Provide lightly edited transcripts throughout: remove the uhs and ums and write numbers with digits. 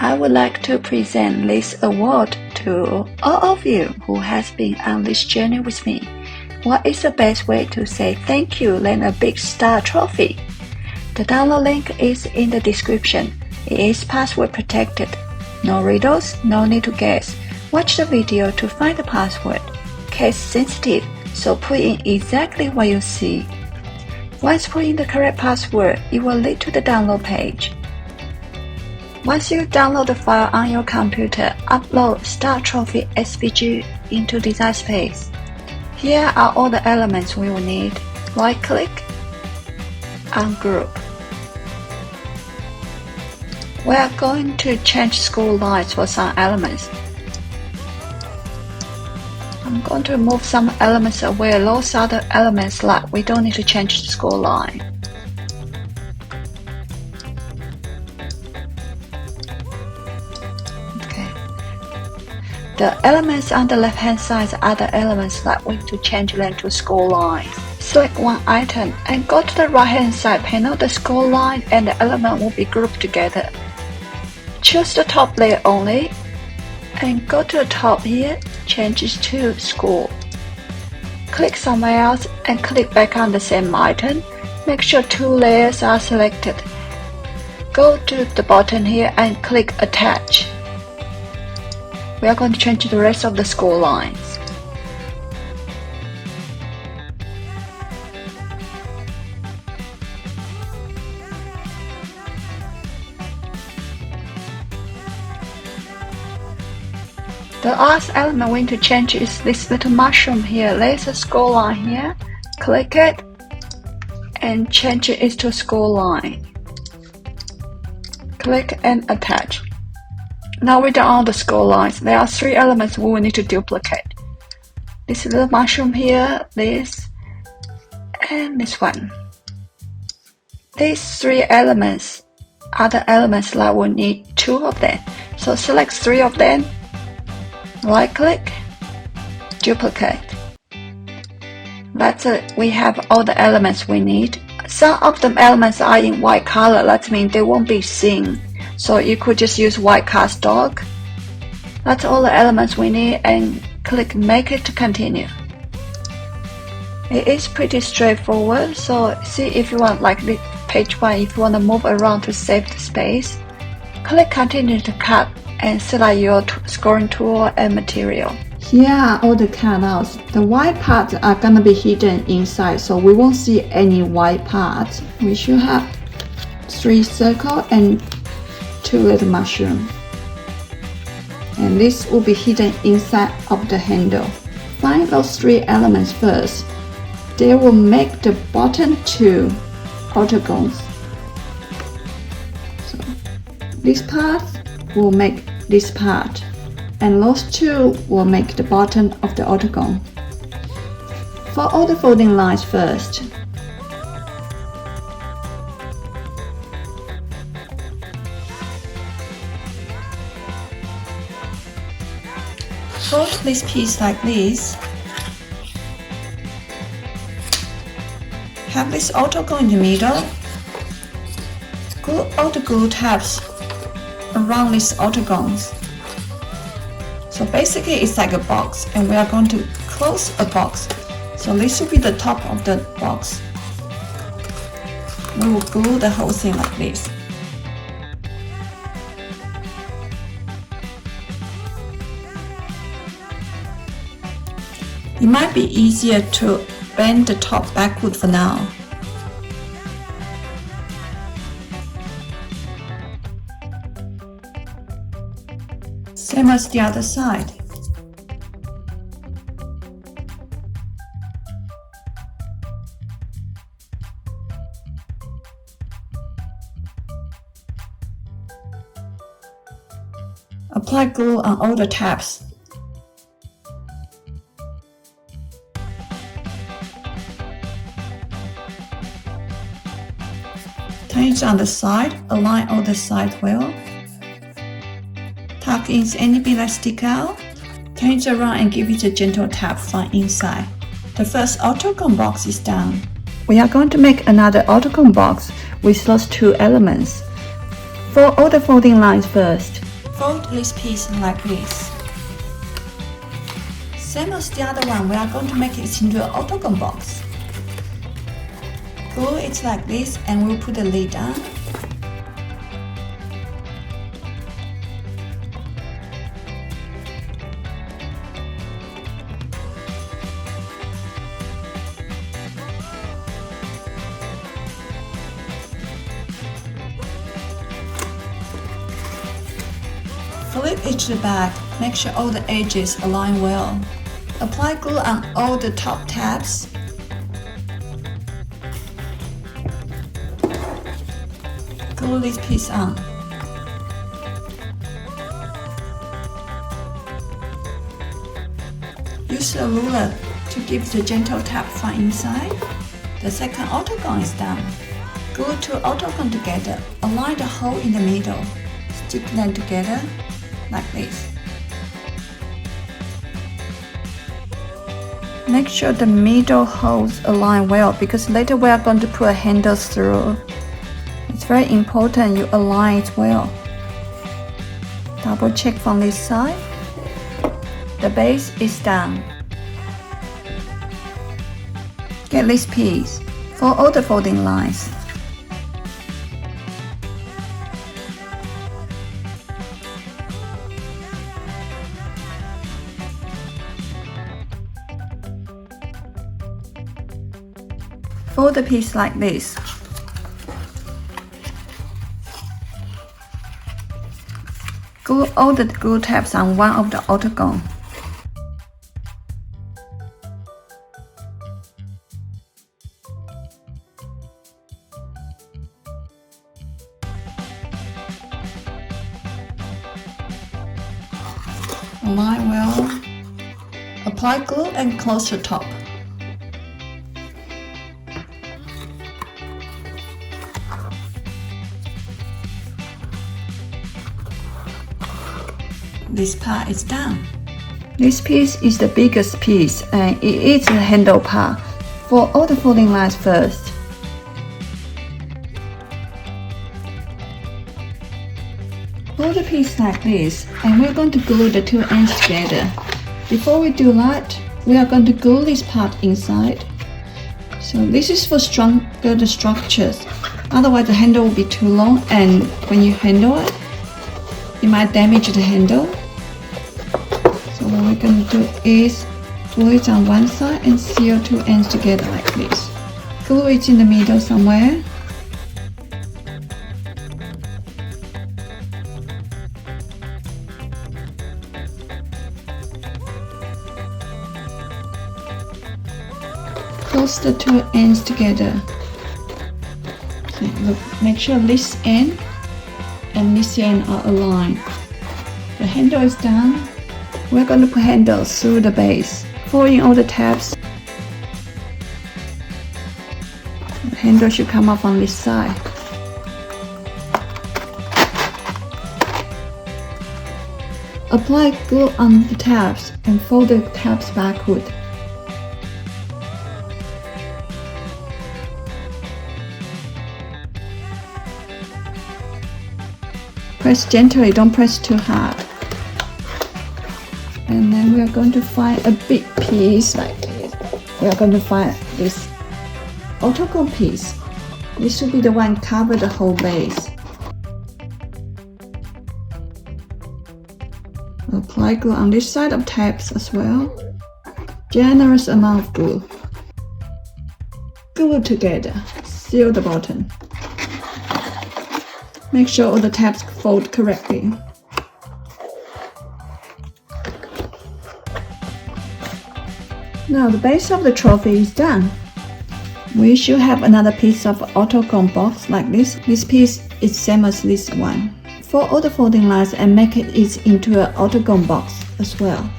I would like to present this award to all of you who has been on this journey with me. What is the best way to say thank you than a big star trophy? The download link is in the description. It is password protected. No riddles, no need to guess. Watch the video to find the password. Case sensitive, so put in exactly what you see. Once put in the correct password, it will lead to the download page. Once you download the file on your computer, upload Star Trophy SVG into Design Space. Here are all the elements we will need. Right-click, Ungroup. We are going to change school lines for some elements. I'm going to remove some elements away. Those other elements like we don't need to change the school line. The elements on the left hand side are the elements that we need to change them to scroll lines. Select one item and go to the right hand side panel. The scroll line and the element will be grouped together. Choose the top layer only and go to the top here, change it to scroll. Click somewhere else and click back on the same item. Make sure two layers are selected. Go to the bottom here and click attach. We are going to change the rest of the scroll lines. The last element we need to change is this little mushroom here. There's a scroll line here. Click it and change it to a scroll line. Click and attach. Now we're done all the scroll lines. There are three elements we will need to duplicate. This little mushroom here, this, and this one. These three elements are the elements that will need two of them. So select three of them, right click, duplicate. That's it. We have all the elements we need. Some of the elements are in white color. That means they won't be seen. So you could just use white cardstock. That's all the elements we need and click make it to continue. It is pretty straightforward. So see if you want, like the page 1, if you want to move around to save the space, click continue to cut and select your scoring tool and material. Here are all the cutouts. The white parts are gonna be hidden inside, so we won't see any white parts. We should have 3 circles and 2 little mushrooms, and this will be hidden inside of the handle. Find those 3 elements first. They will make the bottom 2 octagons. So this part will make this part, and those 2 will make the bottom of the octagon. For all the folding lines first. Fold this piece like this. Have this octagon in the middle. Glue all the glue tabs around these octagons. So basically it's like a box, and we are going to close a box. So this will be the top of the box. We will glue the whole thing like this. It might be easier to bend the top backward for now. Same as the other side. Apply glue on all the tabs. Turn it on the side, align all the sides well. Tuck in any bit that stick out. Turn it around and give it a gentle tap from inside. The first octagon box is done. We are going to make another octagon box with those 2 elements. For all the folding lines first, Fold this piece like this. Same as the other one, we are going to make it into an octagon box. Glue it like this and we'll put the lid on. Flip it to the back, make sure all the edges align well. Apply glue on all the top tabs. Glue this piece on. Use a ruler to give the gentle tap from inside. The second octagon is done. Glue two octagons together. Align the hole in the middle. Stick them together like this. Make sure the middle holes align well because later we are going to put a handle through. It's very important you align it well. Double check from this side. The base is done. Get this piece for all the folding lines. Fold the piece like this. Glue all the glue tabs on one of the octagon. Align well. Apply glue and close the top. This part is done. This piece is the biggest piece and it is the handle part. For all the folding lines first. Fold the piece like this and we're going to glue the two ends together. Before we do that, we are going to glue this part inside. So this is for stronger the structures. Otherwise the handle will be too long and when you handle it, it might damage the handle. So what we're going to do is glue it on one side and seal two ends together like this. Glue it in the middle somewhere. Close the two ends together. So look, make sure this end and this end are aligned. The handle is done. We're going to put handles through the base. Fold in all the tabs. The handle should come up on this side. Apply glue on the tabs and fold the tabs backward. Press gently, don't press too hard. And then we are going to find a big piece like this. We are going to find this octagon piece. This will be the one cover the whole base. Apply glue on this side of tabs as well. Generous amount of glue. Glue together. Seal the bottom. Make sure all the tabs fold correctly. Now the base of the trophy is done. We should have another piece of octagon box like this. This piece is same as this one. Fold all the folding lines and make it into an octagon box as well.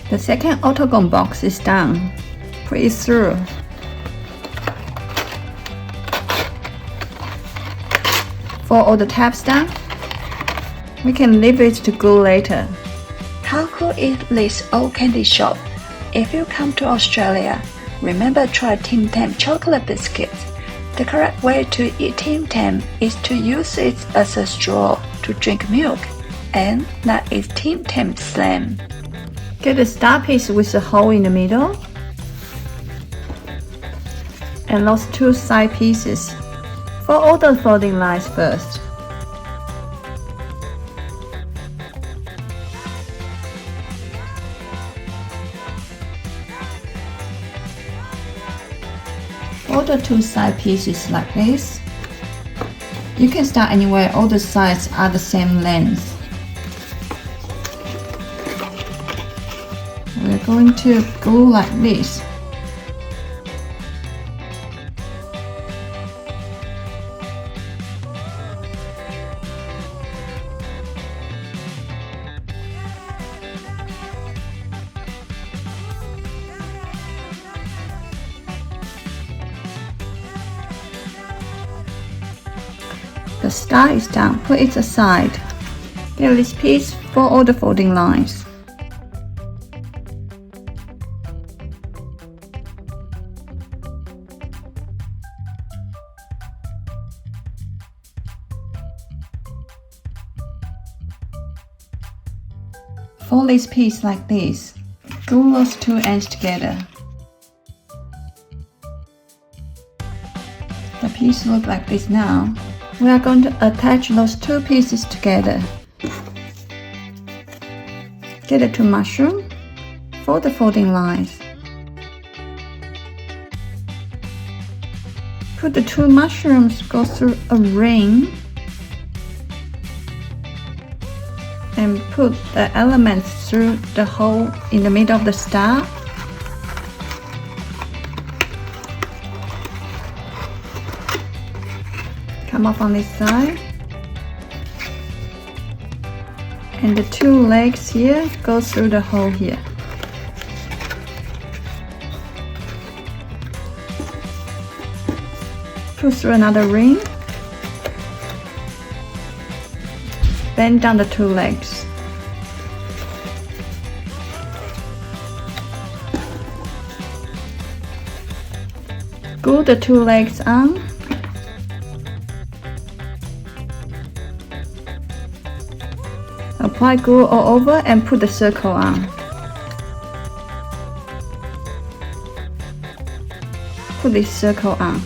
The second octagon box is done. Put it through. Fold all the tabs down. We can leave it to glue later. How cool is this old candy shop? If you come to Australia, remember try Tim Tam chocolate biscuits. The correct way to eat Tim Tam is to use it as a straw to drink milk, and that is Tim Tam slam. Get a star piece with a hole in the middle, and those two side pieces. Fold all the folding lines first. Fold the two side pieces like this. You can start anywhere all the sides are the same length. We're going to glue like this. The star is done, put it aside. Get this piece for all the folding lines. Fold this piece like this. Glue those two ends together. The piece looks like this now. We are going to attach those two pieces together. Get the two mushrooms, fold the folding lines. Put the two mushrooms go through a ring and put the elements through the hole in the middle of the star. Come up on this side, and the two legs here go through the hole here. Put through another ring, bend down the two legs. Glue the two legs on. Apply glue all over and put the circle on. Put this circle on.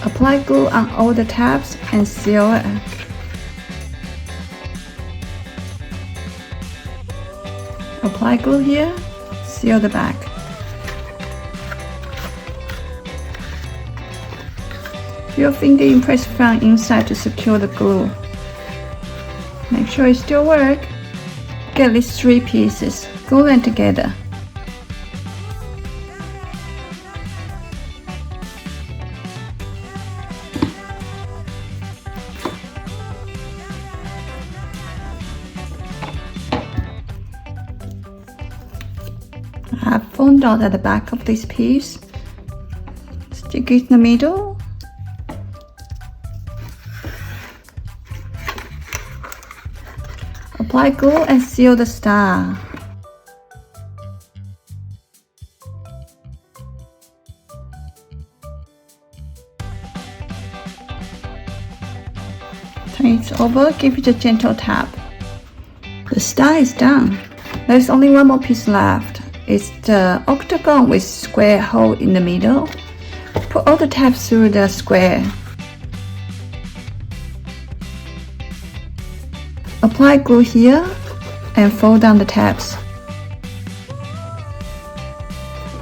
Apply glue on all the tabs and seal it. Apply glue here, seal the back. Put your finger in, press from inside to secure the glue. Make sure it still works. Get these three pieces, glue them together. I have foam dot at the back of this piece. Stick it in the middle. Apply glue and seal the star. Turn it over, give it a gentle tap. The star is done. There's only one more piece left. It's the octagon with square hole in the middle. Put all the tabs through the square. Apply glue here and fold down the tabs.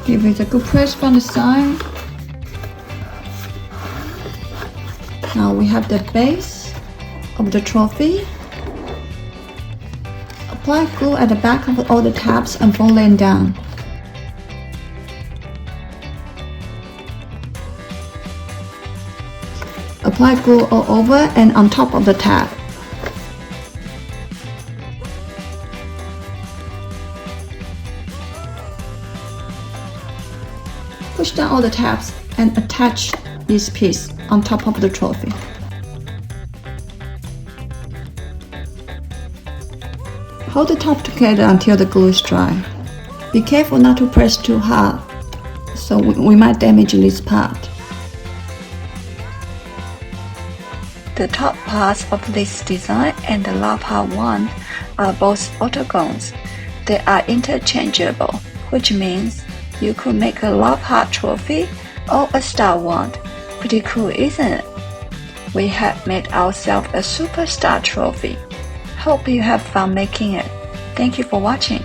Give it a good press from the side. Now we have the base of the trophy. Apply glue at the back of all the tabs and fold them down. Apply glue all over and on top of the tab. Push down all the tabs and attach this piece on top of the trophy. Hold the top together until the glue is dry. Be careful not to press too hard, so we might damage this part. The top parts of this design and the lower part one are both octagons. They are interchangeable, which means you could make a lower part trophy or a star wand. Pretty cool, isn't it? We have made ourselves a superstar trophy. Hope you have fun making it. Thank you for watching.